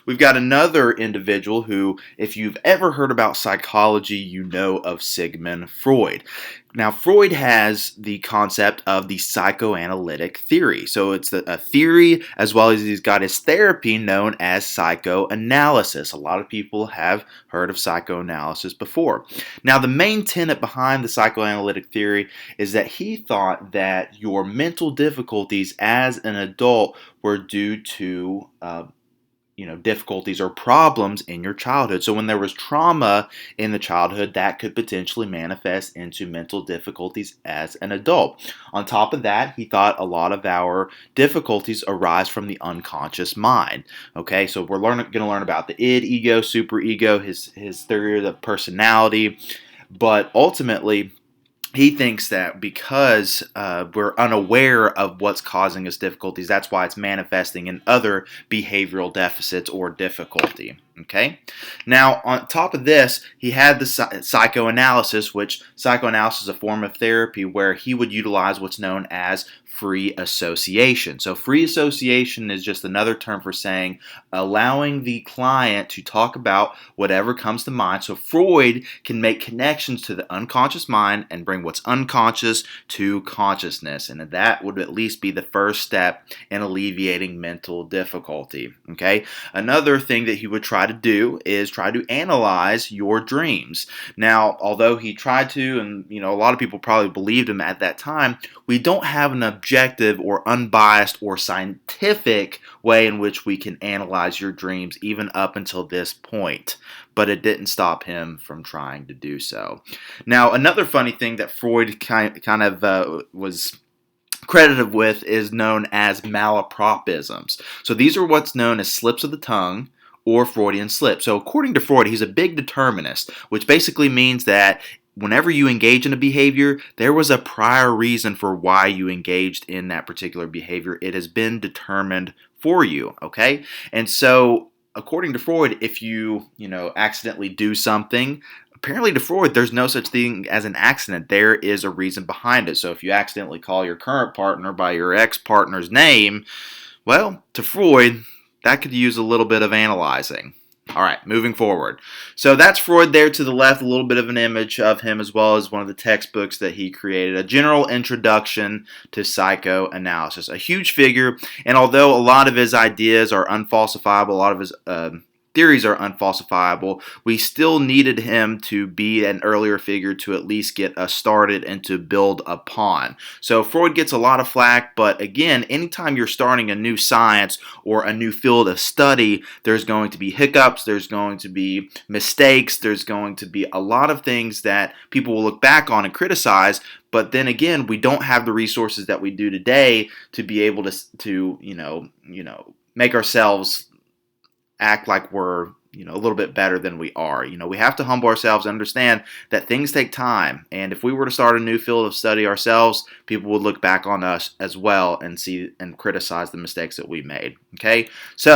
We've got another individual who, if you've ever heard about psychology, you know of Sigmund Freud. Now, Freud has the concept of the psychoanalytic theory. So it's a theory as well as he's got his therapy known as psychoanalysis. A lot of people have heard of psychoanalysis before. Now, the main tenet behind the psychoanalytic theory is that he thought that your mental difficulties as an adult were due to difficulties or problems in your childhood. So when there was trauma in the childhood, that could potentially manifest into mental difficulties as an adult. On top of that, he thought a lot of our difficulties arise from the unconscious mind. Okay, so we're going to learn about the id, ego, superego, his theory of personality, but ultimately he thinks that because we're unaware of what's causing us difficulties, that's why it's manifesting in other behavioral deficits or difficulty. Okay. Now, on top of this, he had the psychoanalysis, which psychoanalysis is a form of therapy where he would utilize what's known as free association. So free association is just another term for saying allowing the client to talk about whatever comes to mind. So Freud can make connections to the unconscious mind and bring what's unconscious to consciousness. And that would at least be the first step in alleviating mental difficulty. Okay. Another thing that he would try to do is try to analyze your dreams. Now, although he tried to, and a lot of people probably believed him at that time, we don't have an objective or unbiased or scientific way in which we can analyze your dreams even up until this point. But it didn't stop him from trying to do so. Now, another funny thing that Freud kind of was credited with is known as malapropisms. So these are what's known as slips of the tongue or Freudian slip. So according to Freud, he's a big determinist, which basically means that whenever you engage in a behavior, there was a prior reason for why you engaged in that particular behavior. It has been determined for you, okay? And so according to Freud, if you accidentally do something, apparently to Freud, there's no such thing as an accident. There is a reason behind it. So if you accidentally call your current partner by your ex-partner's name, well, to Freud, that could use a little bit of analyzing. All right, moving forward. So that's Freud there to the left, a little bit of an image of him as well as one of the textbooks that he created, A General Introduction to Psychoanalysis. A huge figure, and although a lot of his ideas are unfalsifiable, a lot of his theories are unfalsifiable, we still needed him to be an earlier figure to at least get us started and to build upon. So Freud gets a lot of flack, but again, anytime you're starting a new science or a new field of study, there's going to be hiccups, there's going to be mistakes, there's going to be a lot of things that people will look back on and criticize. But then again, we don't have the resources that we do today to be able to make ourselves act like we're a little bit better than we are. We have to humble ourselves and understand that things take time. And if we were to start a new field of study ourselves, people would look back on us as well and see and criticize the mistakes that we made. Okay, so